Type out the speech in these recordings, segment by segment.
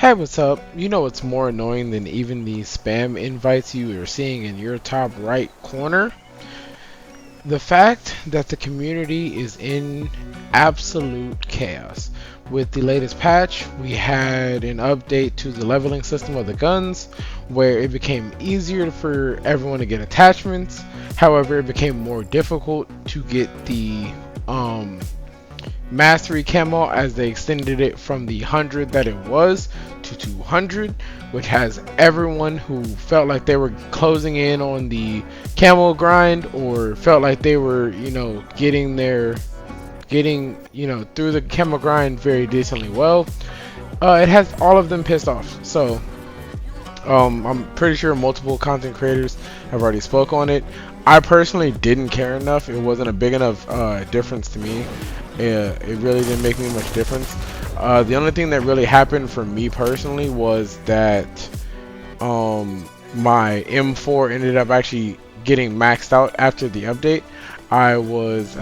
Hey, what's up? You know what's more annoying than even the spam invites you are seeing in your top right corner? The fact that the community is in absolute chaos. With the latest patch, we had an update to the leveling system of the guns where it became easier for everyone to get attachments. However, it became more difficult to get the um, mastery camo as they extended it from the 100 that it was to 200, which has everyone who felt like they were closing in on the camo grind or felt like they were, getting through the camo grind very decently well. It has all of them pissed off. So I'm pretty sure multiple content creators have already spoke on it. I personally didn't care enough. It wasn't a big enough difference to me. It really didn't make me much difference. The only thing that really happened for me personally was that my M4 ended up actually getting maxed out after the update. I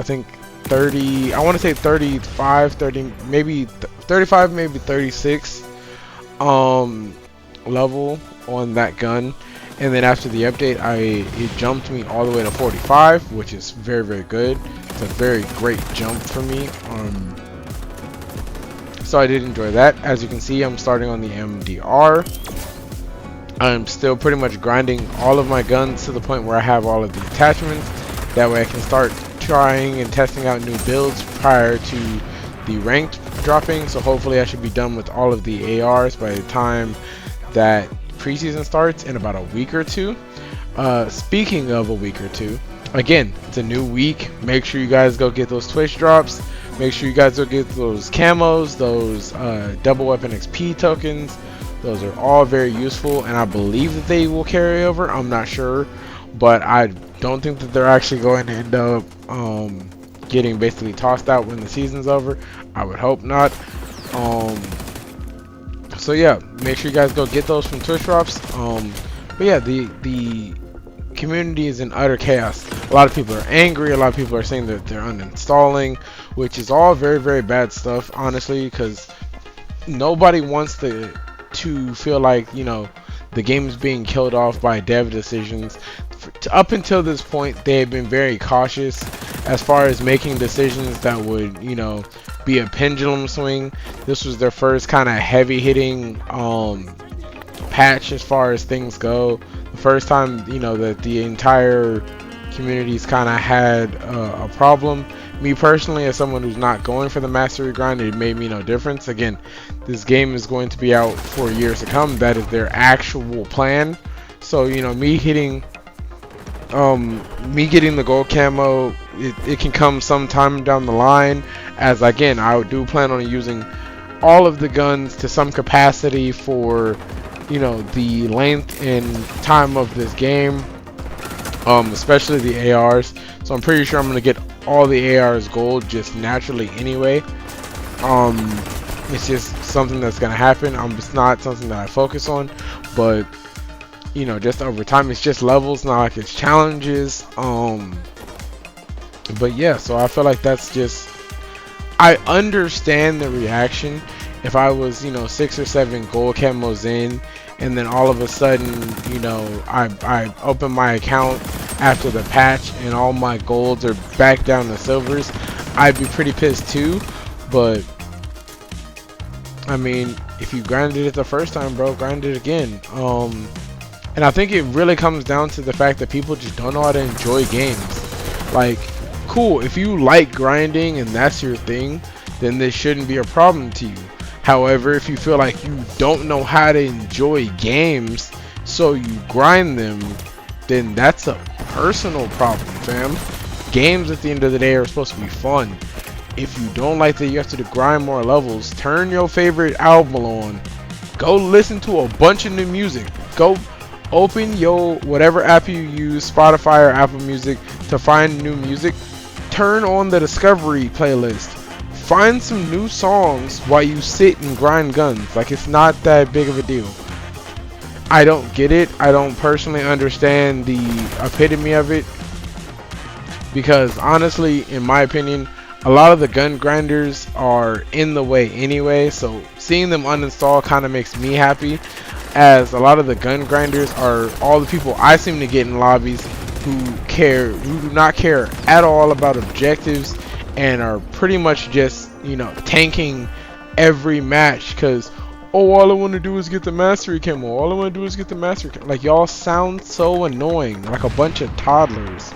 think 30, I want to say 35, 30, maybe 35, maybe 36 level on that gun, and then after the update it jumped me all the way to 45, which is very good. It's a very great jump for me. So I did enjoy that. As you can see, I'm starting on the MDR. I'm still pretty much grinding all of my guns to the point where I have all of the attachments. That way I can start trying and testing out new builds prior to the ranked dropping. So hopefully I should be done with all of the ARs by the time that preseason starts in about a week or two. Speaking of a week or two, again, it's a new week. Make sure you guys go get those Twitch drops. Make sure you guys go get those camos, those double weapon XP tokens. Those are all very useful, and I believe that they will carry over. I'm not sure, but I don't think that they're actually going to end up getting basically tossed out when the season's over. I would hope not. So yeah, make sure you guys go get those from Twitch drops. But yeah, the community is in utter chaos. A lot of people are angry. A lot of people are saying that they're uninstalling, which is all very bad stuff, honestly, because nobody wants to feel like, the game is being killed off by dev decisions. Up until this point, they have been very cautious as far as making decisions that would, be a pendulum swing. This was their first kind of heavy hitting patch as far as things go. The first time, that the entire community's kind of had a problem. Me personally, as someone who's not going for the mastery grind, it made me no difference. Again, this game is going to be out for years to come. That is their actual plan. So, me getting the gold camo, it can come sometime down the line, as again, I do plan on using all of the guns to some capacity for, the length and time of this game, especially the ARs. So I'm pretty sure I'm going to get all the ARs gold just naturally anyway. It's just something that's going to happen. It's not something that I focus on, but just over time, it's just levels, not like it's challenges. But yeah, so I feel like that's just, I understand the reaction. If I was 6 or 7 gold camos in, and then all of a sudden, I open my account after the patch and all my golds are back down to silvers, I'd be pretty pissed too. But I mean, if you grinded it the first time, bro, grind it again. And I think it really comes down to the fact that people just don't know how to enjoy games. Like, cool, if you like grinding and that's your thing, then this shouldn't be a problem to you. However, if you feel like you don't know how to enjoy games, so you grind them, then that's a personal problem, fam. Games at the end of the day are supposed to be fun. If you don't like that you have to grind more levels, turn your favorite album on. Go listen to a bunch of new music. Go open your whatever app you use, Spotify or Apple Music, to find new music. Turn on the Discovery playlist. Find some new songs while you sit and grind guns. Like, it's not that big of a deal. I don't get it. I don't personally understand the epitome of it, because honestly, in my opinion, a lot of the gun grinders are in the way anyway, so seeing them uninstall kind of makes me happy, as a lot of the gun grinders are all the people I seem to get in lobbies who do not care at all about objectives and are pretty much just, you know, tanking every match because, oh, all I want to do is get the mastery camo, all I want to do is get the mastery camo. Like, y'all sound so annoying, like a bunch of toddlers.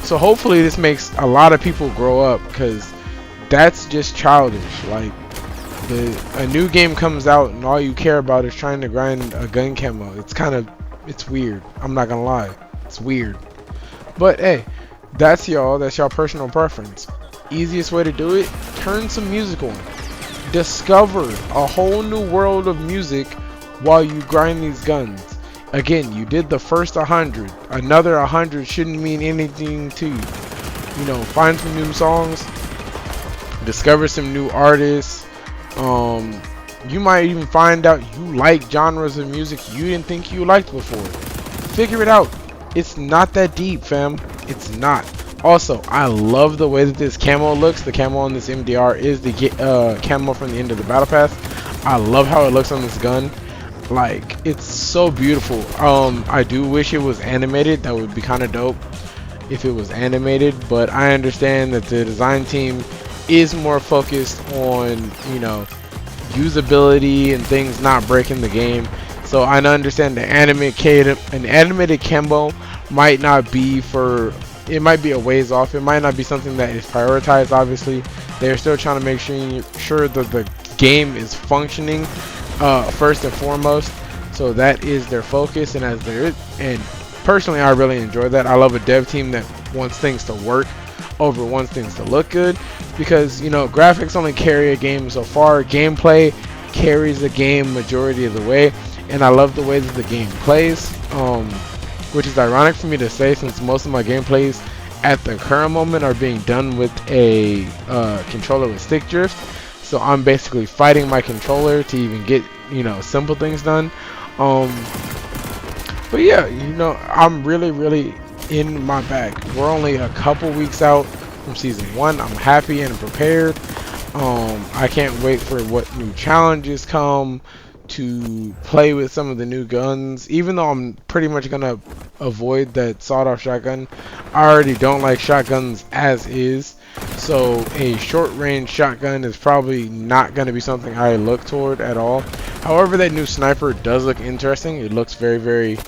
So hopefully this makes a lot of people grow up, because that's just childish. Like, a new game comes out and all you care about is trying to grind a gun camo. It's weird. I'm not gonna lie, it's weird. But hey, that's y'all personal preference. Easiest way to do it: turn some music on, discover a whole new world of music while you grind these guns. Again, you did the first 100. Another 100 shouldn't mean anything to you. You know, find some new songs, discover some new artists. You might even find out you like genres of music you didn't think you liked before. Figure it out. It's not that deep, fam. It's not. Also, I love the way that this camo looks. The camo on this MDR is the camo from the end of the battle pass. I love how it looks on this gun. Like, it's so beautiful. I do wish it was animated. That would be kind of dope if it was animated, but I understand that the design team is more focused on, you know, usability and things not breaking the game. So I understand an animated camo might not be for, it might be a ways off. It might not be something that is prioritized. Obviously, they're still trying to make sure that the game is functioning first and foremost. So that is their focus, and personally, I really enjoy that. I love a dev team that wants things to work over wants things to look good, because, you know, graphics only carry a game so far. Gameplay carries the game majority of the way, and I love the way that the game plays, which is ironic for me to say, since most of my gameplays at the current moment are being done with a controller with stick drift. So I'm basically fighting my controller to even get, you know, simple things done. But yeah, you know, I'm really in my bag. We're only a couple weeks out from season 1. I'm happy and prepared. I can't wait for what new challenges come, to play with some of the new guns, even though I'm pretty much gonna avoid that sawed-off shotgun. I already don't like shotguns as is, so a short-range shotgun is probably not going to be something I look toward at all. However, that new sniper does look interesting. It looks very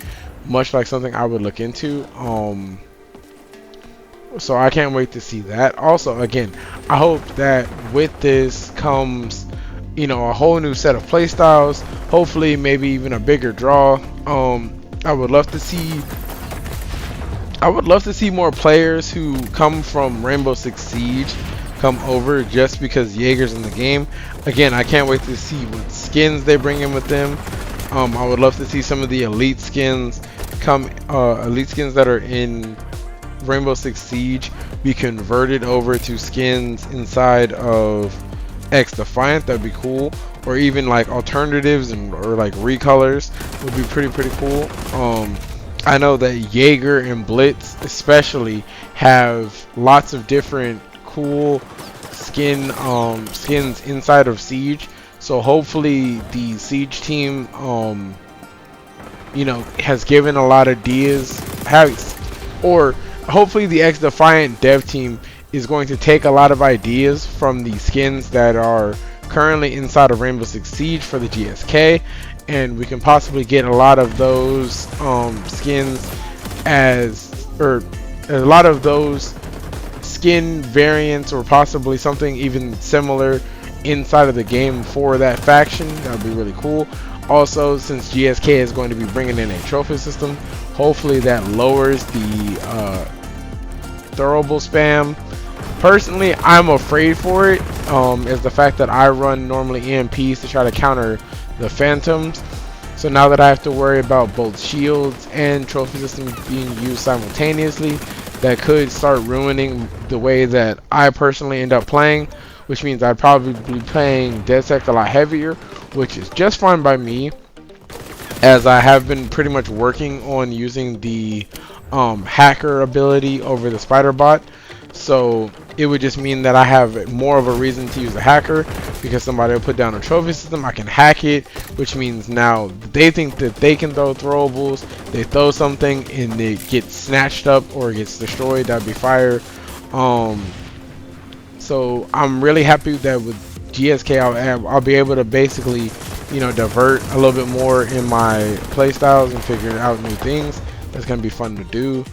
much like something I would look into. So I can't wait to see that. Also, again, I hope that with this comes, you know, a whole new set of playstyles. Hopefully, maybe even a bigger draw. I would love to see more players who come from Rainbow Six Siege come over just because Jaeger's in the game. Again, I can't wait to see what skins they bring in with them. I would love to see some of the elite skins elite skins that are in Rainbow Six Siege be converted over to skins inside of XDefiant. That'd be cool. Or even like alternatives or like recolors would be pretty cool. I know that Jaeger and Blitz especially have lots of different cool skins inside of Siege. So hopefully the Siege team, you know, has given a lot of ideas, or hopefully the XDefiant dev team is going to take a lot of ideas from the skins that are currently inside of Rainbow Six Siege for the GSK, and we can possibly get a lot of those skins or a lot of those skin variants, or possibly something even similar inside of the game for that faction. That would be really cool. Also, since GSK is going to be bringing in a trophy system, hopefully that lowers the throwable spam. Personally, I'm afraid for it, is the fact that I run normally EMPs to try to counter the phantoms. So now that I have to worry about both shields and trophy systems being used simultaneously, that could start ruining the way that I personally end up playing, which means I'd probably be playing DedSec a lot heavier, which is just fine by me, as I have been pretty much working on using the hacker ability over the spider bot. So it would just mean that I have more of a reason to use a hacker, because somebody will put down a trophy system, I can hack it, which means now they think that they can throw throwables, they throw something and it gets snatched up or it gets destroyed. That'd be fire. Um, so I'm really happy that with GSK I'll be able to basically, you know, divert a little bit more in my playstyles and figure out new things. That's gonna be fun to do.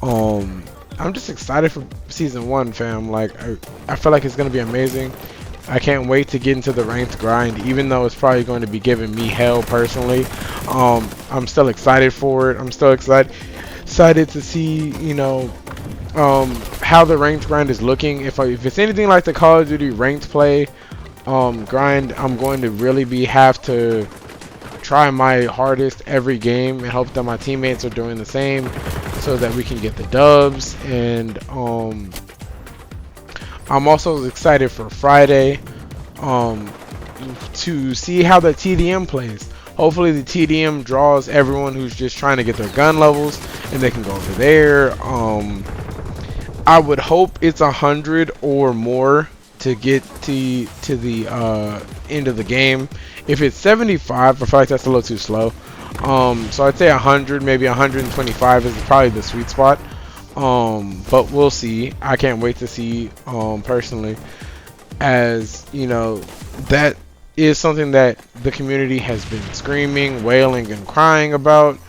Um, I'm just excited for season 1, fam. Like I feel like it's gonna be amazing. I can't wait to get into the ranked grind, even though it's probably going to be giving me hell personally. I'm still excited for it. I'm still excited to see, you know, how the ranked grind is looking. If it's anything like the Call of Duty ranked play grind, I'm going to really have to try my hardest every game and hope that my teammates are doing the same, so that we can get the dubs. And I'm also excited for Friday to see how the TDM plays. Hopefully the TDM draws everyone who's just trying to get their gun levels and they can go over there. I would hope it's 100 or more to get to the end of the game. If it's 75, I feel like that's a little too slow. So I'd say 100, maybe 125 is probably the sweet spot. But we'll see. I can't wait to see, personally, as you know, that is something that the community has been screaming, wailing, and crying about.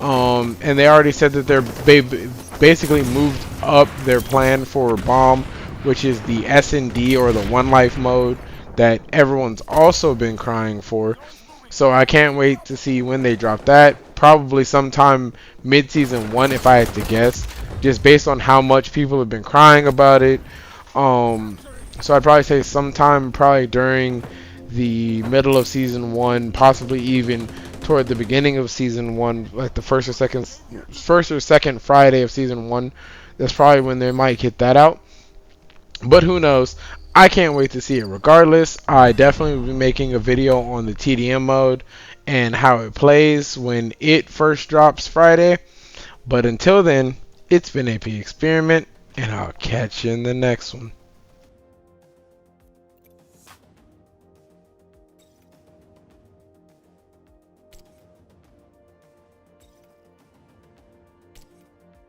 And they already said that they basically moved up their plan for Bomb, which is the S&D, or the One Life mode, that everyone's also been crying for. So I can't wait to see when they drop that. Probably sometime mid-season 1, if I had to guess, just based on how much people have been crying about it. So I'd probably say sometime probably during the middle of season 1, possibly even toward the beginning of season 1, like the first or second Friday of season 1. That's probably when they might get that out. But who knows? I can't wait to see it. Regardless, I definitely will be making a video on the TDM mode and how it plays when it first drops Friday. But until then, it's been AP Experiment, and I'll catch you in the next one.